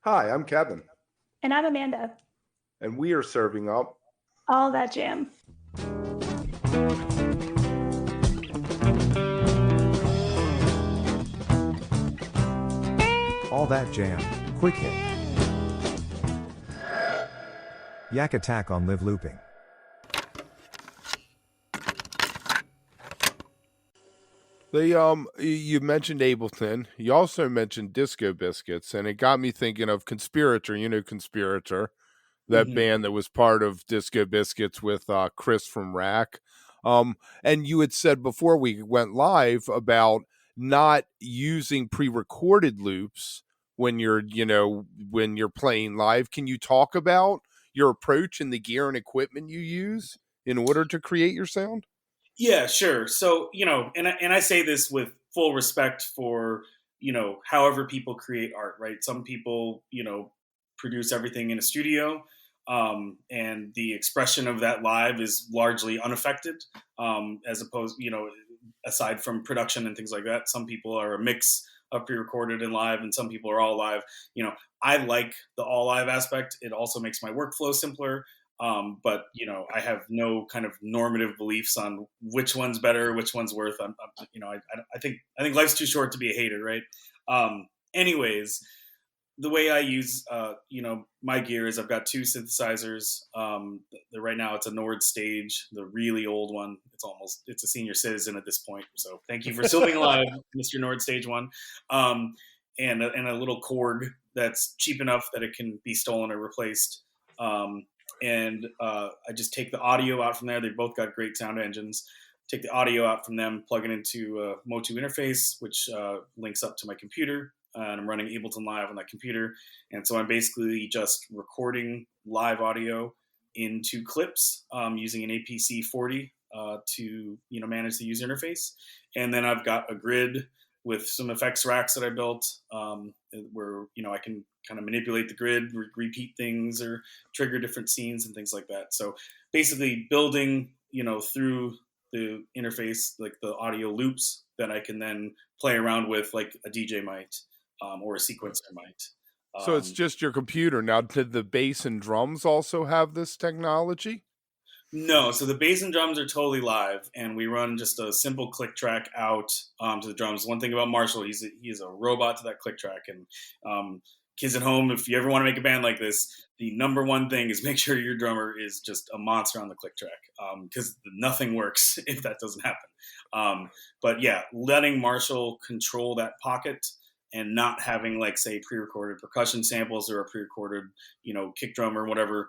Hi, I'm Kevin, And I'm Amanda. and we are serving up All that jam. All that jam. Quick hit. Yak Attack on live looping. You mentioned Ableton. You also mentioned Disco Biscuits, and it got me thinking of Conspirator. You know Conspirator, that Mhm. band that was part of Disco Biscuits with Chris from Rack. And you had said before we went live about not using pre-recorded loops when you're playing live. Can you talk about your approach and the gear and equipment you use in order to create your sound? Yeah, sure. So, and I say this with full respect for, however people create art, right? Some people, produce everything in a studio, and the expression of that live is largely unaffected, as opposed, aside from production and things like that. Some people are a mix of pre-recorded and live, and some people are all live. I like the all live aspect. It also makes my workflow simpler. But I have no kind of normative beliefs on which one's better, which one's worth. I think life's too short to be a hater, right? Anyways, the way I use my gear is I've got two synthesizers. Right now it's a Nord Stage, the really old one. It's a senior citizen at this point. So thank you for still being alive, Mr. Nord Stage one. And a little Korg that's cheap enough that it can be stolen or replaced. And I just take the audio out from there. They've both got great sound engines. Take the audio out from them, plug it into a Motu interface, which links up to my computer. And I'm running Ableton Live on that computer. And so I'm basically just recording live audio into clips using an APC 40 to manage the user interface. And then I've got a grid with some effects racks that I built, where I can kind of manipulate the grid, repeat things, or trigger different scenes and things like that. So basically, building through the interface, like the audio loops that I can then play around with, like a DJ might, or a sequencer might. So it's just your computer. Now, did the bass and drums also have this technology? No, so the bass and drums are totally live, and we run just a simple click track out to the drums. One thing about Marshall, he's a robot to that click track. And kids at home, if you ever want to make a band like this, the number one thing is make sure your drummer is just a monster on the click track, because nothing works if that doesn't happen. But yeah, letting Marshall control that pocket and not having, like, say, pre-recorded percussion samples or a pre-recorded kick drum or whatever.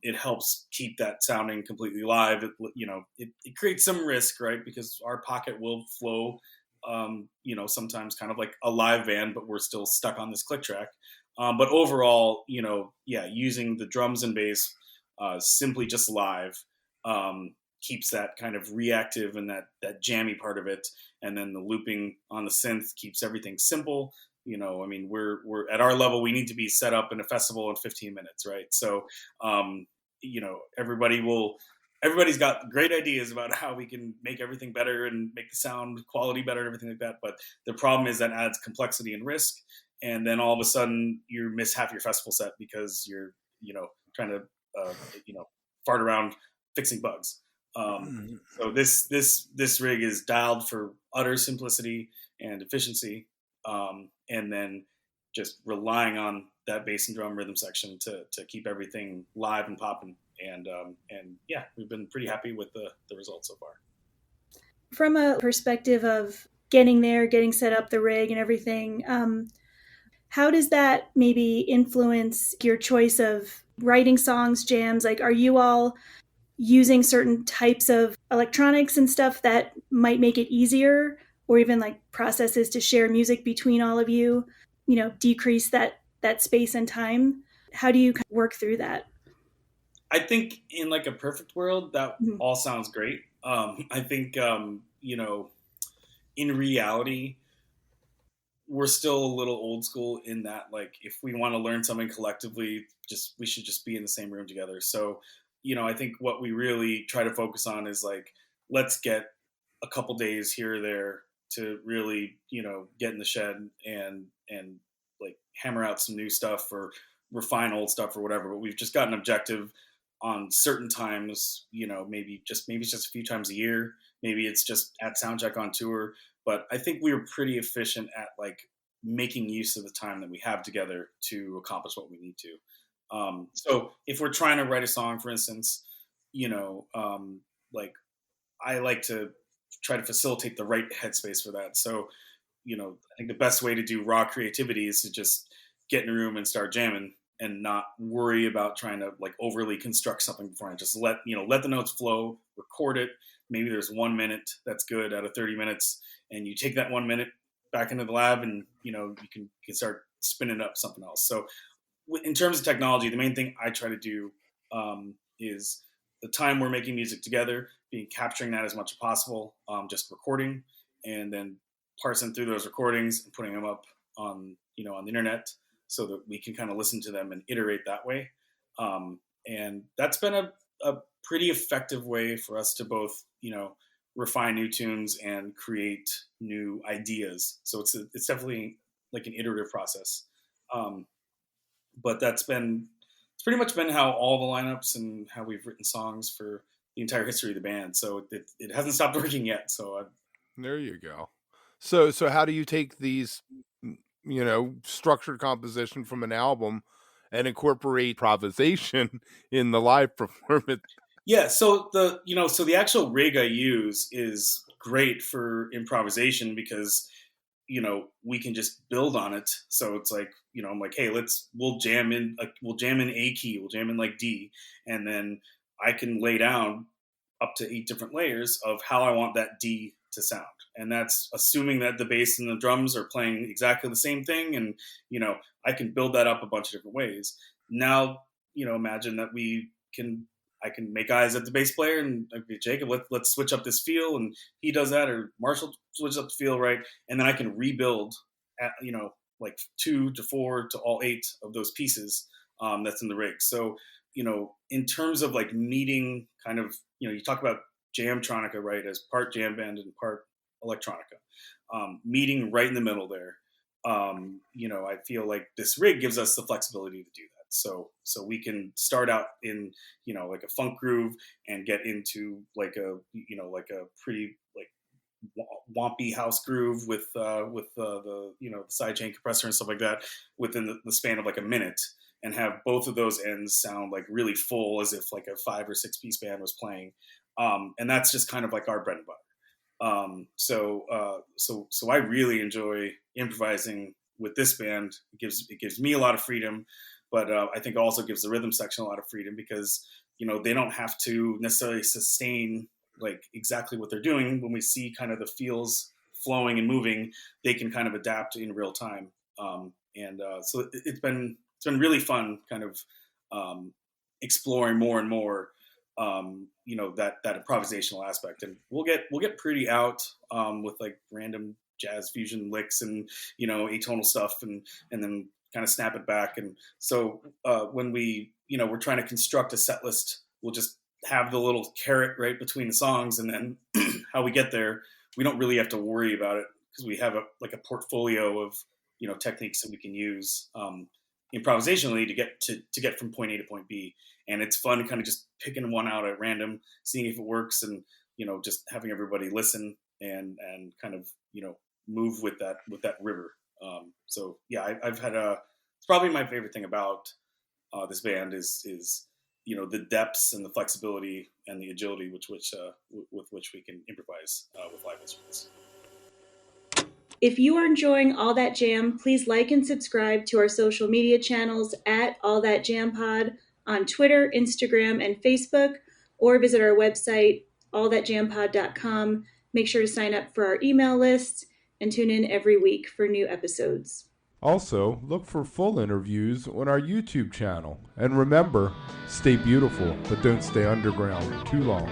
It helps keep that sounding completely live. It creates some risk, right? Because our pocket will flow, sometimes kind of like a live band, but we're still stuck on this click track. But overall, using the drums and bass simply just live keeps that kind of reactive and that jammy part of it. And then the looping on the synth keeps everything simple. We're at our level, we need to be set up in a festival in 15 minutes, right? So, everybody's got great ideas about how we can make everything better and make the sound quality better and everything like that. But the problem is that adds complexity and risk. And then all of a sudden you miss half your festival set because you're, trying to, fart around fixing bugs. So this rig is dialed for utter simplicity and efficiency, and then just relying on that bass and drum rhythm section to keep everything live and popping. And yeah, we've been pretty happy with the results so far. From a perspective of getting there, getting set up the rig and everything, how does that maybe influence your choice of writing songs, jams? Like, are you all using certain types of electronics and stuff that might make it easier, or even like processes to share music between all of you, decrease that space and time? How do you work through that? I think in like a perfect world, that Mhm. all sounds great. I think in reality, we're still a little old school in that, like, if we want to learn something collectively, we should just be in the same room together. So I think what we really try to focus on is, like, let's get a couple days here or there to really get in the shed and like hammer out some new stuff or refine old stuff or whatever. But we've just got an objective on certain times, maybe it's just a few times a year. Maybe it's just at soundcheck on tour. But I think we were pretty efficient at like making use of the time that we have together to accomplish what we need to. So if we're trying to write a song, for instance, like I like to try to facilitate the right headspace for that. So, I think the best way to do raw creativity is to just get in a room and start jamming and not worry about trying to like overly construct something beforehand. Just let the notes flow, record it. Maybe there's 1 minute that's good out of 30 minutes, and you take that 1 minute back into the lab, and you can start spinning up something else. So, in terms of technology, the main thing I try to do is the time we're making music together, capturing that as much as possible, just recording, and then parsing through those recordings and putting them up on the internet, so that we can kind of listen to them and iterate that way. And that's been a pretty effective way for us to both, refine new tunes and create new ideas. So it's definitely like an iterative process. But it's pretty much been how all the lineups and how we've written songs for the entire history of the band. So it hasn't stopped working yet. So there you go. So how do you take these, structured composition from an album and incorporate improvisation in the live performance? Yeah. So the actual rig I use is great for improvisation because, we can just build on it. So it's like, I'm like, hey, we'll jam in A key, we'll jam in like D, and then I can lay down up to 8 different layers of how I want that D to sound. And that's assuming that the bass and the drums are playing exactly the same thing. And, I can build that up a bunch of different ways. Now, imagine that I can make eyes at the bass player and I'd be, Jacob, let's switch up this feel. And he does that, or Marshall switches up the feel, right? And then I can rebuild at, like 2 to 4 to all 8 of those pieces that's in the rig. So, in terms of like meeting kind of, you talk about Jamtronica, right, as part jam band and part electronica, meeting right in the middle there. I feel like this rig gives us the flexibility to do that. So we can start out in, like a funk groove and get into like a pretty like wompy house groove with the sidechain compressor and stuff like that within the span of like a minute, and have both of those ends sound like really full, as if like a 5 or 6 piece band was playing. And that's just kind of like our bread and butter. So I really enjoy improvising with this band. It gives me a lot of freedom, but I think also gives the rhythm section a lot of freedom because, they don't have to necessarily sustain like exactly what they're doing. When we see kind of the feels flowing and moving, they can kind of adapt in real time. So it's been really fun kind of exploring more and more that improvisational aspect. And we'll get pretty out with like random jazz fusion licks and atonal stuff and then kind of snap it back. And so when we're trying to construct a set list, we'll just have the little carrot right between the songs, and then how we get there, we don't really have to worry about it because we have a portfolio of techniques that we can use improvisationally to get from point A to point B. And it's fun kind of just picking one out at random, seeing if it works, and just having everybody listen and kind of move with that river. So yeah, I've had it's probably my favorite thing about this band is the depths and the flexibility and the agility with which we can improvise with live instruments. If you are enjoying All That Jam, please like and subscribe to our social media channels at All That Jam Pod on Twitter, Instagram, and Facebook, or visit our website, allthatjampod.com. Make sure to sign up for our email list and tune in every week for new episodes. Also, look for full interviews on our YouTube channel. And remember, stay beautiful, but don't stay underground too long.